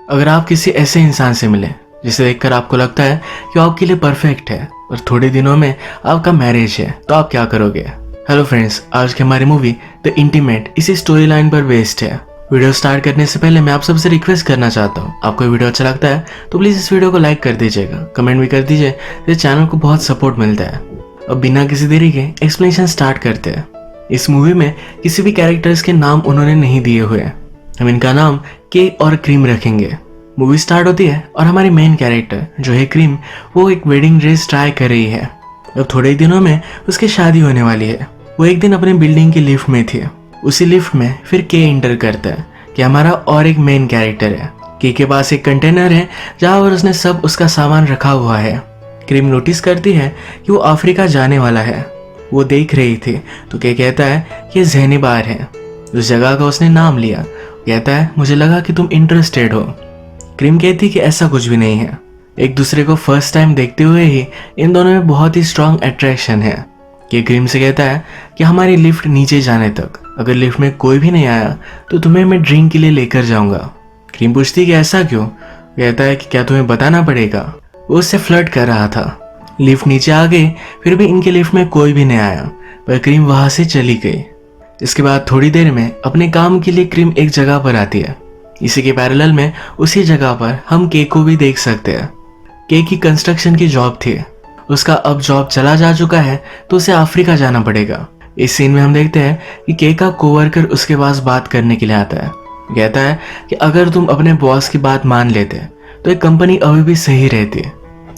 अगर आप किसी ऐसे इंसान से मिले जिसे देखकर आपको लगता है कि वो आपके लिए परफेक्ट है और थोड़े दिनों में आपका मैरिज है, तो आप क्या करोगे? हेलो फ्रेंड्स, आज की हमारी मूवी द इंटीमेट इसी स्टोरी लाइन पर बेस्ड है। वीडियो स्टार्ट करने से पहले मैं आप सबसे रिक्वेस्ट करना चाहता हूँ, आपको वीडियो अच्छा लगता है तो प्लीज इस वीडियो को लाइक कर दीजिएगा, कमेंट भी कर दीजिए, इस चैनल को बहुत सपोर्ट मिलता है। अब बिना किसी देरी के एक्सप्लेनेशन स्टार्ट करते हैं। इस मूवी में किसी भी कैरेक्टर्स के नाम उन्होंने नहीं दिए हुए, हम इनका नाम के और क्रीम रखेंगे। मूवी स्टार्ट होती है और हमारी मेन कैरेक्टर जो है क्रीम, वो एक वेडिंग ड्रेस ट्राई कर रही है। अब थोड़े ही दिनों में उसकी शादी होने वाली है। वो एक दिन अपने बिल्डिंग की लिफ्ट में थी, उसी लिफ्ट में फिर के इंटर करता है कि हमारा और एक मेन कैरेक्टर है। के पास एक कंटेनर है जहाँ पर उसने सब उसका सामान रखा हुआ है। क्रीम नोटिस करती है कि वो अफ्रीका जाने वाला है। वो देख रही थी तो के कहता है कि ज़ैनिबार है। उस जगह का उसने नाम लिया। कहता है मुझे लगा कि तुम इंटरेस्टेड हो। क्रीम कहती कि ऐसा कुछ भी नहीं है। एक दूसरे को फर्स्ट टाइम देखते हुए ही इन दोनों में बहुत ही स्ट्रांग अट्रैक्शन है। कि क्रीम से कहता है कि हमारी लिफ्ट नीचे जाने तक अगर लिफ्ट में कोई भी नहीं आया तो तुम्हें मैं ड्रिंक के लिए लेकर जाऊंगा। क्रीम पूछती कि ऐसा क्यों? कहता है कि क्या तुम्हें बताना पड़ेगा? वो उससे फ्लर्ट कर रहा था। लिफ्ट नीचे आ गई, फिर भी इनके लिफ्ट में कोई भी नहीं आया, पर क्रीम वहां से चली गई। इसके बाद थोड़ी देर में अपने काम के लिए क्रीम एक जगह पर आती है। इसी के पैरेलल में उसी जगह पर हम के को भी देख सकते हैं। के की कंस्ट्रक्शन की जॉब थी, उसका अब जॉब चला जा चुका है तो उसे अफ्रीका जाना पड़ेगा। इस सीन में हम देखते हैं कि के का कोवर्कर उसके पास बात करने के लिए आता है। कहता है कि अगर तुम अपने बॉस की बात मान लेते तो ये कंपनी अभी भी सही रहती।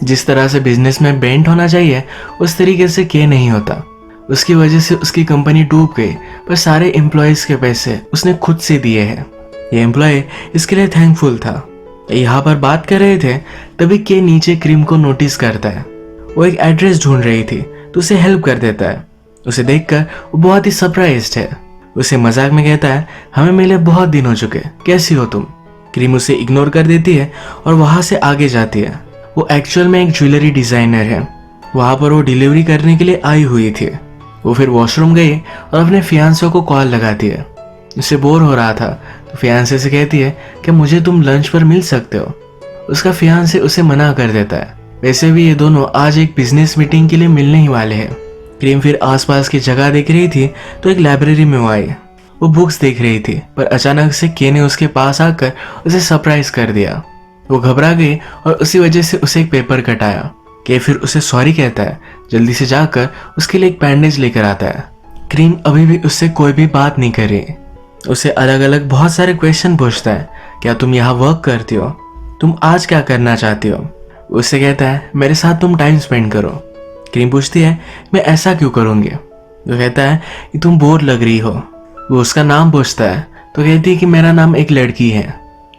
जिस तरह से बिजनेस में बेंट होना चाहिए उस तरीके से के नहीं होता। उसकी वजह से उसकी कंपनी डूब गई, पर सारे एम्प्लॉयज के पैसे उसने खुद से दिए हैं। ये एम्प्लॉय इसके लिए थैंकफुल था। यहाँ पर बात कर रहे थे तभी के नीचे क्रीम को नोटिस करता है। वो एक एड्रेस ढूंढ रही थी तो उसे हेल्प कर देता है। उसे देखकर वो बहुत ही सरप्राइज्ड है। उसे मजाक में कहता है हमें मिले बहुत दिन हो चुके, कैसी हो तुम? क्रीम उसे इग्नोर कर देती है और वहां से आगे जाती है। वो एक्चुअल में एक ज्वेलरी डिजाइनर है। वहां पर वो डिलीवरी करने के लिए आई हुई थी। वो फिर वॉशरूम गई और अपने फियांसे को कॉल लगाती है। उसे बोर हो रहा था तो फियांसे से कहती है कि मुझे तुम लंच पर मिल सकते हो। उसका फियांसे उसे मना कर देता है। वैसे भी ये दोनों आज एक बिजनेस मीटिंग के लिए मिलने ही वाले हैं। क्रीम फिर आसपास की जगह देख रही थी तो एक लाइब्रेरी में वो आई। वो बुक्स देख रही थी, पर अचानक से के ने उसके पास आकर उसे सरप्राइज कर दिया। वो घबरा गई और उसी वजह से उसे एक पेपर कटाया। के फिर उसे सॉरी कहता है, जल्दी से जाकर उसके लिए एक बैंडेज लेकर आता है। क्रीम अभी भी उससे कोई भी बात नहीं कर रही। उसे अलग अलग बहुत सारे क्वेश्चन पूछता है। क्या तुम यहाँ वर्क करती हो? तुम आज क्या करना चाहती हो? उससे कहता है मेरे साथ तुम टाइम स्पेंड करो। क्रीम पूछती है मैं ऐसा क्यों करूँगी? वो कहता है कि तुम बोर लग रही हो। वो उसका नाम पूछता है तो कहती है कि मेरा नाम एक लड़की है।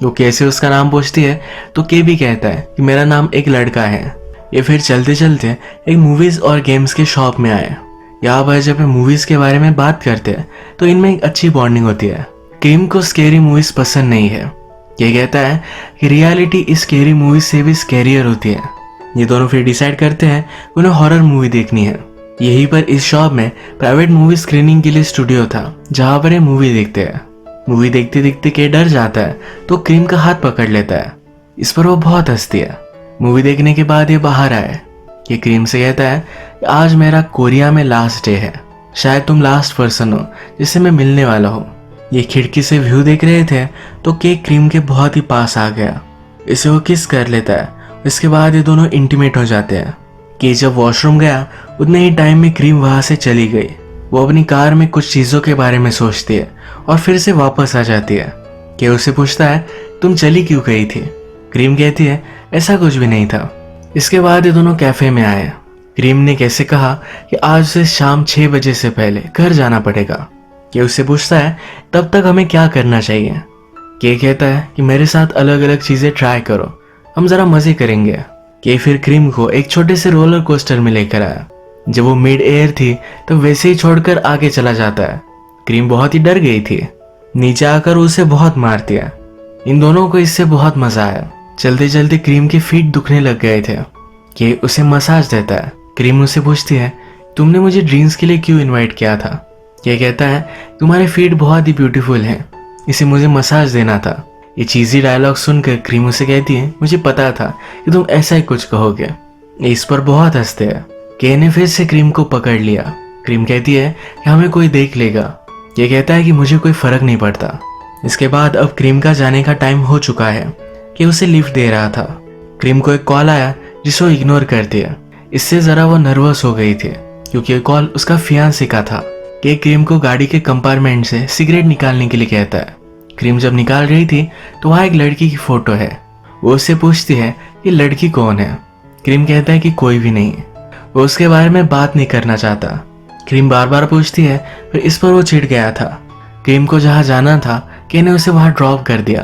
वो कैसे उसका नाम पूछती है तो के भी कहता है कि मेरा नाम एक लड़का है। ये फिर चलते चलते एक मूवीज और गेम्स के शॉप में आए। यहाँ पर जब मूवीज के बारे में बात करते हैं तो इनमें एक अच्छी बॉन्डिंग होती है। क्रीम को स्केरी मूवीज पसंद नहीं है। ये कहता है कि रियलिटी इस स्केरी मूवीज से भी स्केरियर होती है। ये दोनों फिर डिसाइड करते हैं उन्हें हॉरर मूवी देखनी है। यहीं पर इस शॉप में प्राइवेट मूवी स्क्रीनिंग के लिए स्टूडियो था जहाँ पर ये मूवी देखते हैं। मूवी देखते देखते के डर जाता है तो क्रीम का हाथ पकड़ लेता है। इस पर वो बहुत हंसती है। मूवी देखने के बाद ये बाहर आए। ये क्रीम से कहता है कि आज मेरा कोरिया में लास्ट डे है, शायद तुम लास्ट पर्सन हो जिससे मैं मिलने वाला हूँ। ये खिड़की से व्यू देख रहे थे तो के क्रीम के बहुत ही पास आ गया। इसे वो किस कर लेता है। इसके बाद ये दोनों इंटीमेट हो जाते हैं। कि जब वॉशरूम गया उतने ही टाइम में क्रीम वहां से चली गई। वो अपनी कार में कुछ चीज़ों के बारे में सोचती है और फिर से वापस आ जाती है। कि उसे पूछता है तुम चली क्यों गई थी? क्रीम कहती है ऐसा कुछ भी नहीं था। इसके बाद ये दोनों कैफे में आए। क्रीम ने कैसे कहा कि आज से शाम 6 बजे से पहले घर जाना पड़ेगा। कि उससे पूछता है तब तक हमें क्या करना चाहिए? के कहता है कि मेरे साथ अलग अलग चीजें ट्राई करो, हम जरा मजे करेंगे। के फिर क्रीम को एक छोटे से रोलर कोस्टर में लेकर आया। जब वो मिड एयर थी तो वैसे ही छोड़कर आगे चला जाता है। क्रीम बहुत ही डर गई थी। नीचे आकर उसे बहुत मारती है। इन दोनों को इससे बहुत मजा आया। चलते चलते क्रीम के फीट दुखने लग गए थे। के उसे मसाज देता है। क्रीम उसे पूछती है तुमने मुझे ड्रीम्स के लिए क्यों इनवाइट किया था? के कहता है तुम्हारे फीट बहुत ही ब्यूटीफुल हैं, इसे मुझे मसाज देना था। ये चीज़ी डायलॉग सुनकर क्रीम उसे कहती है, मुझे पता था कि तुम ऐसा ही कुछ कहोगे। इस पर बहुत हंसते हैं। के ने फिर से क्रीम को पकड़ लिया। क्रीम कहती है कि हमें कोई देख लेगा। ये कहता है कि मुझे कोई फर्क नहीं पड़ता। इसके बाद अब क्रीम का जाने का टाइम हो चुका है कि उसे लिफ्ट दे रहा था। क्रीम को एक कॉल आया जिसे वो इग्नोर करती है। इससे ज़रा वो नर्वस हो गई थी क्योंकि ये कॉल उसका फियांसे का था कि क्रीम को गाड़ी के कंपार्टमेंट से सिगरेट निकालने के लिए कहता है। क्रीम जब निकाल रही थी तो वहाँ एक लड़की की फोटो है। वो उससे पूछती है कि लड़की कौन है। क्रीम कहता है कि कोई भी नहीं। वो उसके बारे में बात नहीं करना चाहता। क्रीम बार बार पूछती है, फिर इस पर वो चिढ़ गया था। क्रीम को जहाँ जाना था के ने उसे वहाँ ड्रॉप कर दिया।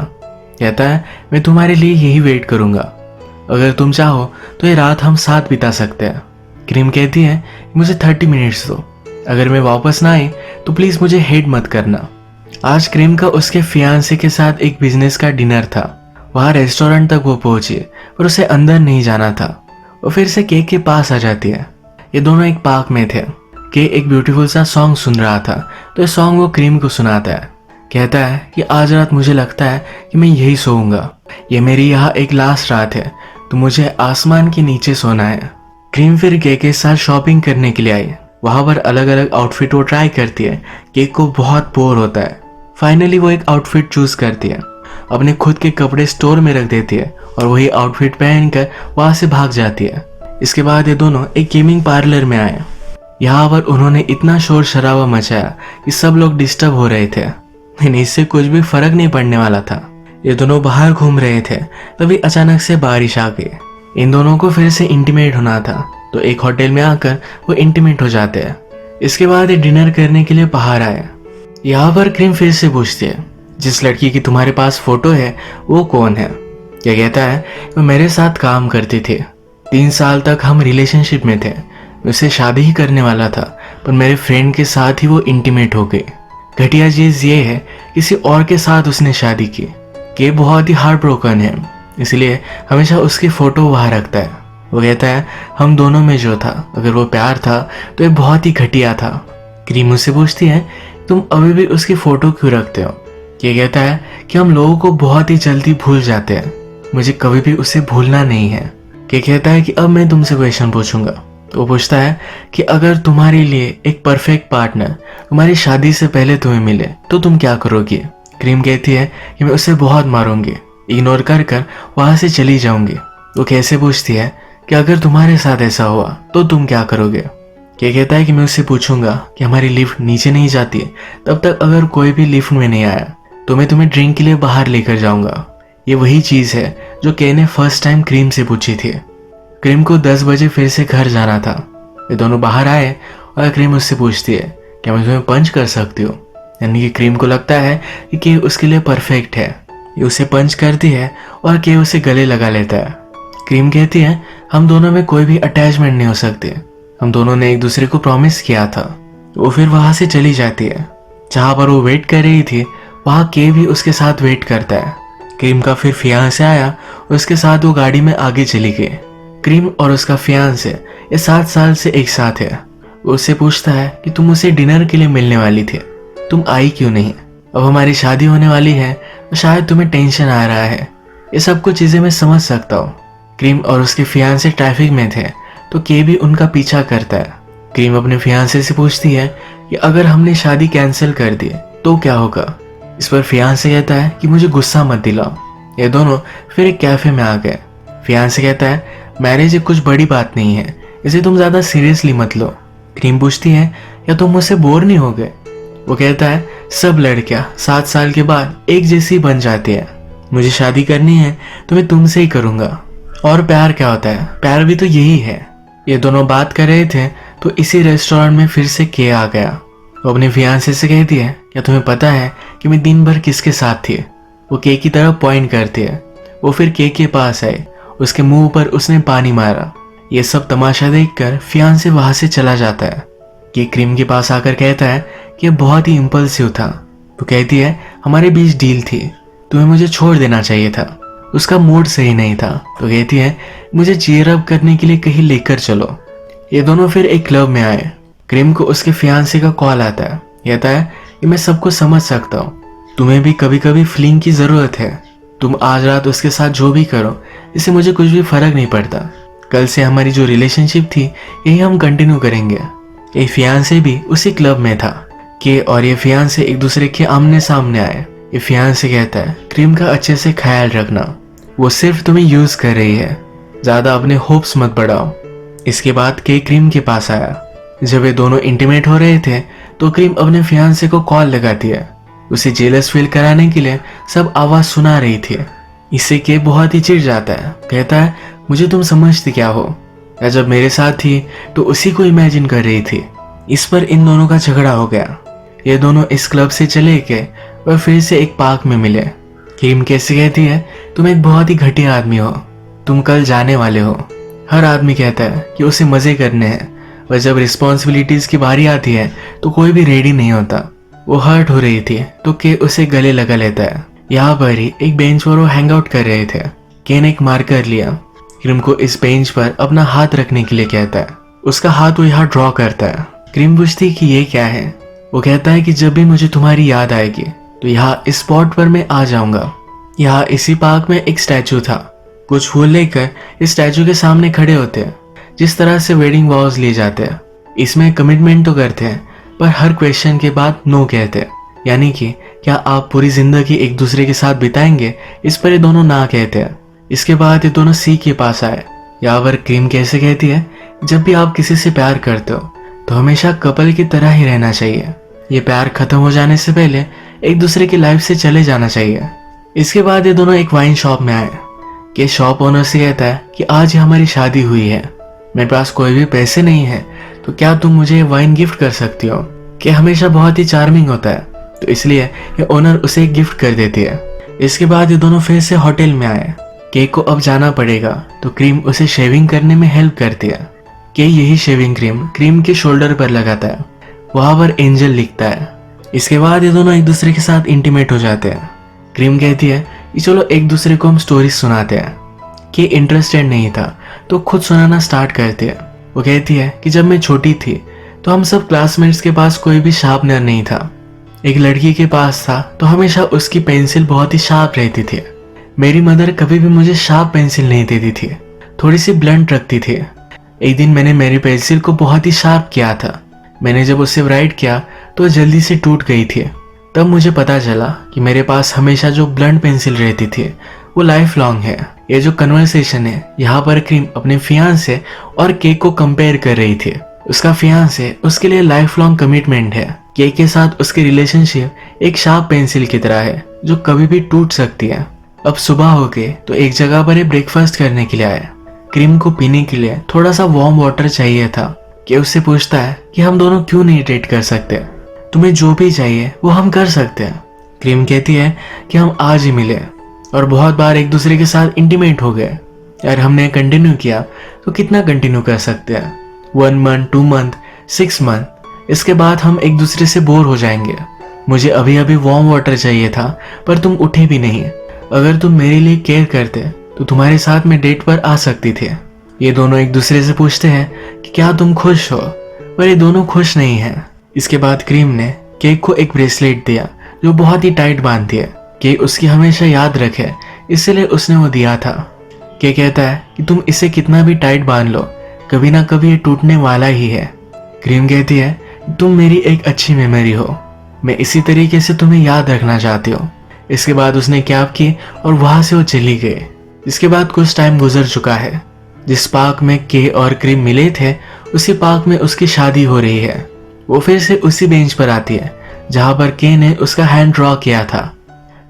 कहता है मैं तुम्हारे लिए यही वेट करूँगा, अगर तुम चाहो तो ये रात हम साथ बिता सकते हैं। क्रीम कहती है मुझे 30 मिनट्स दो, अगर मैं वापस ना आई तो प्लीज़ मुझे हेट मत करना। आज क्रीम का उसके फियांसे के साथ एक बिजनेस का डिनर था। वहाँ रेस्टोरेंट तक वो पहुंची पर उसे अंदर नहीं जाना था। वो फिर से केक के पास आ जाती है। ये दोनों एक पार्क में थे। के एक ब्यूटीफुल सा सॉन्ग सुन रहा था तो ये सॉन्ग वो क्रीम को सुनाता है। कहता है कि आज रात मुझे लगता है कि मैं यही सोऊंगा। ये मेरी यहाँ एक लास्ट रात है तो मुझे आसमान के नीचे सोना है। क्रीम फिर के साथ शॉपिंग करने के लिए आई। वहाँ पर अलग अलग आउटफिट वो ट्राई करती है। केक को बहुत बोर होता है। फाइनली वो एक आउटफिट चूज करती है, अपने खुद के कपड़े स्टोर में रख देती है और वही आउटफिट पहनकर वहाँ से भाग जाती है। इसके बाद ये दोनों एक गेमिंग पार्लर में आए। यहाँ पर उन्होंने इतना शोर शराबा मचाया कि सब लोग डिस्टर्ब हो रहे थे, लेकिन इससे कुछ भी फर्क नहीं पड़ने वाला था। ये दोनों बाहर घूम रहे थे, तभी अचानक से बारिश आ गई। इन दोनों को फिर से इंटीमेट होना था तो एक होटल में आकर वो इंटीमेट हो जाते हैं। इसके बाद ये डिनर करने के लिए बाहर आए। यहाँ पर क्रीम फिर से पूछती है जिस लड़की की तुम्हारे पास फोटो है वो कौन है। यह कहता है वो मेरे साथ काम करती थी, 3 साल तक हम रिलेशनशिप में थे। मैं उससे शादी ही करने वाला था पर मेरे फ्रेंड के साथ ही वो इंटीमेट हो गई। घटिया चीज़ ये है किसी और के साथ उसने शादी की। के बहुत ही हार्ट ब्रोकन है, इसलिए हमेशा उसकी फ़ोटो वहाँ रखता है। वो कहता है हम दोनों में जो था, अगर वो प्यार था तो ये बहुत ही घटिया था। क्रीम उससे पूछती है तुम अभी भी उसकी फ़ोटो क्यों रखते हो। ये कहता है कि हम लोगों को बहुत ही जल्दी भूल जाते हैं, मुझे कभी भी उसे भूलना नहीं है। के कहता है कि अब मैं तुमसे क्वेश्चन पूछूंगा। तो वो पूछता है कि अगर तुम्हारे लिए एक परफेक्ट पार्टनर तुम्हारी शादी से पहले तुम्हें मिले तो तुम क्या करोगी। क्रीम कहती है कि मैं उसे बहुत मारूंगी, इग्नोर कर कर वहाँ से चली जाऊंगी। वो कैसे पूछती है कि अगर तुम्हारे साथ ऐसा हुआ तो तुम क्या करोगे। के कहता है कि मैं उससे पूछूंगा कि हमारी लिफ्ट नीचे नहीं जाती है, तब तक अगर कोई भी लिफ्ट में नहीं आया तो मैं तुम्हें ड्रिंक के लिए बाहर लेकर जाऊंगा। ये वही चीज़ है जो के ने फर्स्ट टाइम क्रीम से पूछी थी। क्रीम को 10 बजे फिर से घर जाना था। ये दोनों बाहर आए और क्रीम उससे पूछती है क्या मैं तुम्हें पंच कर सकती हूँ। यानी कि क्रीम को लगता है कि के उसके लिए परफेक्ट है। ये उसे पंच करती है और के उसे गले लगा लेता है। क्रीम कहती है हम दोनों में कोई भी अटैचमेंट नहीं हो सकती, हम दोनों ने एक दूसरे को प्रॉमिस किया था। वो फिर वहाँ से चली जाती है। जहाँ पर वो वेट कर रही थी वहाँ के भी उसके साथ वेट करता है। क्रीम का फिर फियांसे आया और उसके साथ वो गाड़ी में आगे चली गई। क्रीम और उसका फियांसे ये 7 साल से एक साथ है। वो उससे पूछता है कि तुम उसे डिनर के लिए मिलने वाली थी, तुम आई क्यों नहीं। अब हमारी शादी होने वाली है तो शायद तुम्हें टेंशन आ रहा है। ये सब कुछ चीज़ें मैं समझ सकता हूँ। क्रीम और उसके फियांसे ट्रैफिक में थे तो के भी उनका पीछा करता है। क्रीम अपने फियांसे से पूछती है कि अगर हमने शादी कैंसिल कर दी तो क्या होगा। इस पर फियांसे कहता है कि मुझे गुस्सा मत दिलाओ। ये दोनों फिर एक कैफे में आ गए। फियांसे कहता है मैरिज कुछ बड़ी बात नहीं है, इसे तुम ज़्यादा सीरियसली मत लो। क्रीम पूछती है या तुम मुझसे बोर नहीं हो गए। वो कहता है सब लड़कियां 7 साल के बाद एक जैसी बन जाती है, मुझे शादी करनी है तो मैं तुमसे ही करूँगा। और प्यार क्या होता है, प्यार भी तो यही है। ये दोनों बात कर रहे थे तो इसी रेस्टोरेंट में फिर से के आ गया। वो अपने फियांसे से कहती है क्या तुम्हें पता है कि मैं दिन भर किसके साथ थी। वो के की तरफ पॉइंट करती है। वो फिर के पास आए, उसके मुंह पर उसने पानी मारा। ये सब तमाशा देखकर फियांसे वहां से चला जाता है। के क्रीम के पास आकर कहता है कि बहुत ही इम्पल्सिव था। वो कहती है हमारे बीच डील थी, तुम्हें मुझे छोड़ देना चाहिए था, उसका मूड सही नहीं था। तो कहती है मुझे चीयर अप करने के लिए कहीं लेकर चलो। ये दोनों फिर एक क्लब में आए। क्रीम को उसके फियांसे का कॉल आता है। कहता है कि मैं सबको समझ सकता हूँ, तुम्हें भी कभी कभी फीलिंग की ज़रूरत है, तुम आज रात उसके साथ जो भी करो, इससे मुझे कुछ भी फर्क नहीं पड़ता। कल से हमारी जो रिलेशनशिप थी यही हम कंटिन्यू करेंगे। ये फियांसे भी उसी क्लब में था कि और ये फियांसे एक दूसरे के आमने सामने आए। ये फियांसे कहता है क्रीम का अच्छे से ख्याल रखना, वो सिर्फ तुम्हें यूज कर रही है, ज्यादा अपने होप्स मत बढ़ाओ। इसके बाद के क्रीम के पास आया। जब ये दोनों इंटीमेट हो रहे थे तो क्रीम अपने फियांसे को कॉल लगाती है, उसे जेलस फील कराने के लिए सब आवाज सुना रही थी। इससे के बहुत ही चिढ़ जाता है, कहता है मुझे तुम समझती क्या हो, या जब मेरे साथ थी तो उसी को इमेजिन कर रही थी। इस पर इन दोनों का झगड़ा हो गया। ये दोनों इस क्लब से चले गए और फिर से एक पार्क में मिले। क्रीम कैसे कहती है तुम एक बहुत ही घटिया आदमी हो, तुम कल जाने वाले हो। हर आदमी कहता है कि उसे मजे करने हैं, और जब रिस्पॉन्सिबिलिटीज की बारी आती है तो कोई भी रेडी नहीं होता। वो हर्ट हो रही थी तो के उसे गले लगा लेता है। यहाँ पर ही एक बेंच पर वो हैंग आउट कर रहे थे। के ने एक मार्कर लिया, क्रीम को इस बेंच पर अपना हाथ रखने के लिए कहता है। उसका हाथ वो यहाँ ड्रॉ करता है। क्रीम पूछती कि ये क्या है। वो कहता है कि जब भी मुझे तुम्हारी याद आएगी तो यहाँ इस स्पॉट पर मैं आ जाऊंगा। यहाँ इसी पार्क में एक स्टैचू था। कुछ फूल लेकर इस स्टैचू के सामने खड़े होते हैं, जिस तरह से वेडिंग वॉव्स लिए जाते हैं। इसमें कमिटमेंट तो करते हैं पर हर क्वेश्चन के बाद नो कहते हैं, यानी कि क्या आप पूरी जिंदगी एक दूसरे के साथ बिताएंगे, इस पर ये दोनों ना कहते हैं। इसके बाद ये दोनों सी के पास आए। यहाँ पर क्रीम कैसे कहती है जब भी आप किसी से प्यार करते हो तो हमेशा कपल की तरह ही रहना चाहिए, ये प्यार खत्म हो जाने से पहले एक दूसरे की लाइफ से चले जाना चाहिए। इसके बाद ये दोनों एक वाइन शॉप में आए। कि शॉप ओनर से कहता है कि आज ही हमारी शादी हुई है, मेरे पास कोई भी पैसे नहीं है, तो क्या तुम मुझे वाइन गिफ्ट कर सकती हो। कि हमेशा बहुत ही चार्मिंग होता है, तो इसलिए ये ओनर उसे एक गिफ्ट कर देती है। इसके बाद ये दोनों फिर से होटल में आए। केक को अब जाना पड़ेगा तो क्रीम उसे शेविंग करने में हेल्प करती है। के यही शेविंग क्रीम के शोल्डर पर लगाता है, वहां पर एंजल लिखता है। इसके बाद ये दोनों एक दूसरे के साथ इंटीमेट हो जाते हैं। क्रीम कहती है कि चलो एक दूसरे को हम स्टोरीज सुनाते हैं। कि इंटरेस्टेड नहीं था तो खुद सुनाना स्टार्ट करती है। वो कहती है कि जब मैं छोटी थी तो हम सब क्लासमेट्स के पास कोई भी शार्पनर नहीं था। एक लड़की के पास था तो हमेशा उसकी पेंसिल बहुत ही शार्प रहती थी। मेरी मदर कभी भी मुझे शार्प पेंसिल नहीं देती थी, थोड़ी सी ब्लंट रखती थी। एक दिन मैंने मेरी पेंसिल को बहुत ही शार्प किया था। मैंने जब उससे राइट किया तो जल्दी से टूट गई थी। तब मुझे पता चला कि मेरे पास हमेशा जो ब्लंट पेंसिल रहती थी वो लाइफ लॉन्ग है। ये जो कन्वर्सेशन है, यहाँ पर क्रीम अपने फियांसे और केक को कंपेयर कर रही थी। उसका फियांसे उसके लिए लाइफ लॉन्ग कमिटमेंट है। केक के साथ उसकी रिलेशनशिप एक शार्प पेंसिल की तरह है जो कभी भी टूट सकती है। अब सुबह हो गई तो एक जगह पर ब्रेकफास्ट करने के लिए आया। क्रीम को पीने के लिए थोड़ा सा वार्म वाटर चाहिए था। कि उससे पूछता है कि हम दोनों क्यों नहीं डेट कर सकते, तुम्हें जो भी चाहिए वो हम कर सकते हैं। क्रीम कहती है कि हम आज ही मिले और बहुत बार एक दूसरे के साथ इंटीमेट हो गए, यार हमने कंटिन्यू किया तो कितना कंटिन्यू कर सकते हैं, 1 मंथ 2 मंथ 6 मंथ, इसके बाद हम एक दूसरे से बोर हो जाएंगे। मुझे अभी अभी वार्म वाटर चाहिए था पर तुम उठे भी नहीं। अगर तुम मेरे लिए केयर करते तो तुम्हारे साथ में डेट पर आ सकती थी। ये दोनों एक दूसरे से पूछते हैं कि क्या तुम खुश हो, पर ये दोनों खुश नहीं हैं। इसके बाद क्रीम ने केक को एक ब्रेसलेट दिया जो बहुत ही टाइट बांधती है कि उसकी हमेशा याद रखे, इसलिए उसने वो दिया था। के कहता है कि तुम इसे कितना भी टाइट बांध लो, कभी ना कभी ये टूटने वाला ही है। क्रीम कहती है तुम मेरी एक अच्छी मेमोरी हो, मैं इसी तरीके से तुम्हें याद रखना चाहती हूँ। इसके बाद उसने कैब की और वहां से वो चली गई। इसके बाद कुछ टाइम गुजर चुका है। जिस पार्क में के और क्रीम मिले थे उसी पार्क में उसकी शादी हो रही है। वो फिर से उसी बेंच पर आती है जहां पर के ने उसका हैंड ड्रॉ किया था।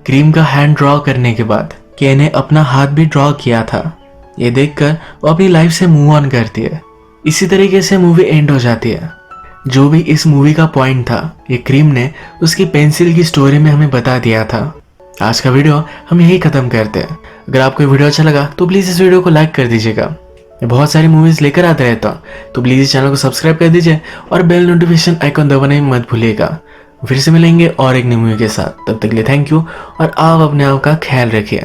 क्रीम का हैंड ड्रॉ करने के बाद के ने अपना हाथ भी ड्रॉ किया था। ये देखकर वो अपनी लाइफ से मूव ऑन करती है। इसी तरीके से मूवी एंड हो जाती है। जो भी इस मूवी का पॉइंट था ये क्रीम ने उसकी पेंसिल की स्टोरी में हमें बता दिया था। आज का वीडियो हम यही खत्म करते हैं। अगर आपको वीडियो अच्छा लगा तो प्लीज इस वीडियो को लाइक कर दीजिएगा। मैं बहुत सारी मूवीज लेकर आता रहता हूँ, तो प्लीज इस चैनल को सब्सक्राइब कर दीजिए और बेल नोटिफिकेशन आइकॉन दबाना मत भूलिएगा। फिर से मिलेंगे और एक नई मूवी के साथ, तब तक के लिए थैंक यू और आप अपने आप का ख्याल रखिए।